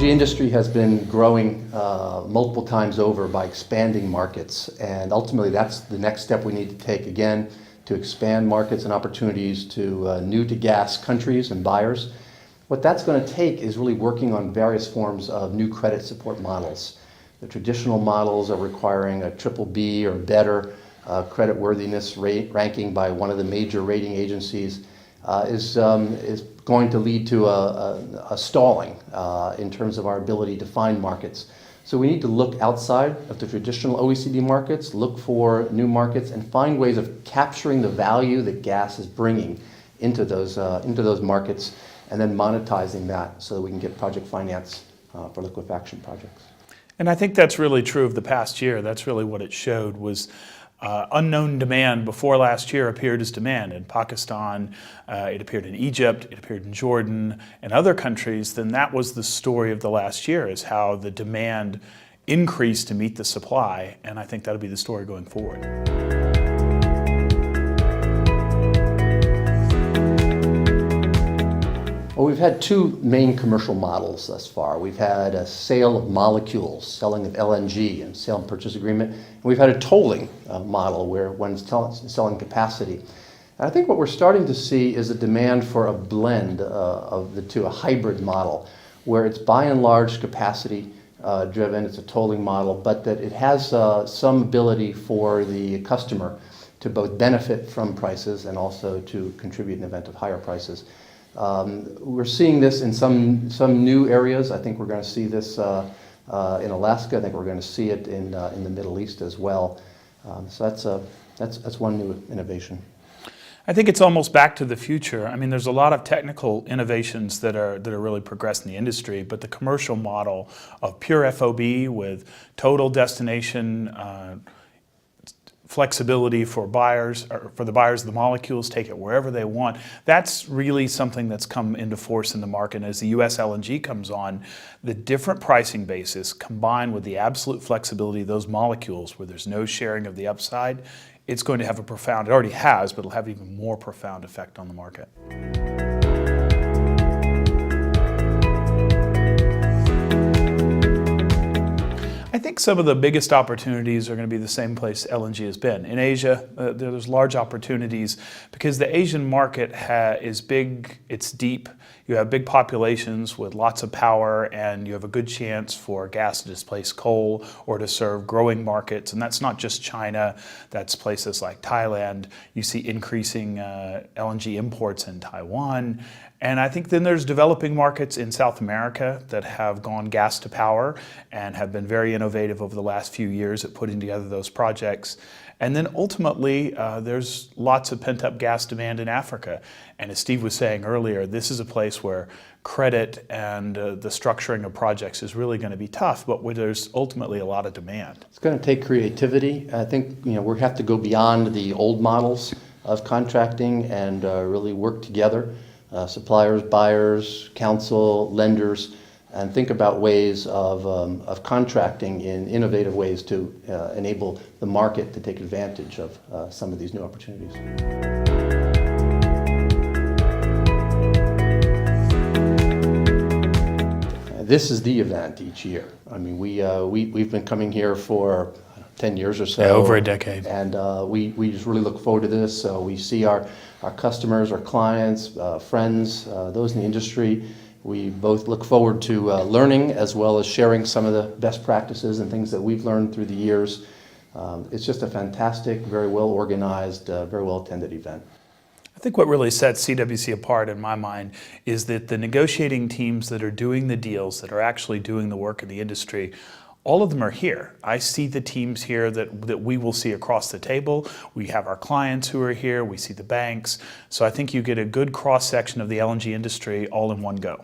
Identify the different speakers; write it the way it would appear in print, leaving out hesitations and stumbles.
Speaker 1: industry has been growing multiple times over by expanding markets, and ultimately that's the next step we need to take again to expand markets and opportunities to new to gas countries and buyers. What that's going to take is really working on various forms of new credit support models. The traditional models are requiring a BBB or better credit worthiness ranking by one of the major rating agencies is going to lead to a stalling in terms of our ability to find markets. So we need to look outside of the traditional OECD markets, look for new markets, and find ways of capturing the value that gas is bringing into those markets, and then monetizing that so that we can get project finance for liquefaction projects.
Speaker 2: And I think that's really true of the past year. That's really what it showed was unknown demand before last year appeared as demand in Pakistan, it appeared in Egypt, it appeared in Jordan and other countries. Then that was the story of the last year, is how the demand increased to meet the supply, and I think that'll be the story going forward.
Speaker 1: Well, we've had two main commercial models thus far. We've had a sale of molecules, selling of LNG and sale and purchase agreement. And we've had a tolling model where one's selling capacity. And I think what we're starting to see is a demand for a blend of the two, a hybrid model, where it's by and large capacity driven, it's a tolling model, but that it has some ability for the customer to both benefit from prices and also to contribute in the event of higher prices. We're seeing this in some new areas. I think we're going to see this in Alaska. I think we're going to see it in the Middle East as well. So that's one new innovation.
Speaker 2: I think it's almost back to the future. I mean, there's a lot of technical innovations that are really progressing the industry, but the commercial model of pure FOB with total destination flexibility for buyers, or for the buyers of the molecules, take it wherever they want. That's really something that's come into force in the market. And as the US LNG comes on, the different pricing basis combined with the absolute flexibility of those molecules where there's no sharing of the upside, it's going to have a profound, it already has, but it'll have even more profound effect on the market. I think some of the biggest opportunities are going to be the same place LNG has been. In Asia, there's large opportunities because the Asian market is big, it's deep. You have big populations with lots of power, and you have a good chance for gas to displace coal or to serve growing markets. And that's not just China, that's places like Thailand. You see increasing LNG imports in Taiwan. And I think then there's developing markets in South America that have gone gas to power and have been very innovative over the last few years at putting together those projects. And then ultimately, there's lots of pent-up gas demand in Africa. And as Steve was saying earlier, this is a place where credit and the structuring of projects is really going to be tough, but where there's ultimately a lot of demand.
Speaker 1: It's going to take creativity. I think we have to go beyond the old models of contracting and really work together. Suppliers, buyers, counsel, lenders, and think about ways of contracting in innovative ways to enable the market to take advantage of some of these new opportunities. This is the event each year. I mean, we've been coming here for 10 years or so.
Speaker 2: Yeah, over a decade.
Speaker 1: And we just really look forward to this. So we see our customers, our clients, friends, those in the industry. We both look forward to learning as well as sharing some of the best practices and things that we've learned through the years. It's just a fantastic, very well organized, very well attended event.
Speaker 2: I think what really sets CWC apart in my mind is that the negotiating teams that are doing the deals, that are actually doing the work in the industry, all of them are here. I see the teams here that we will see across the table. We have our clients who are here, we see the banks. So I think you get a good cross-section of the LNG industry all in one go.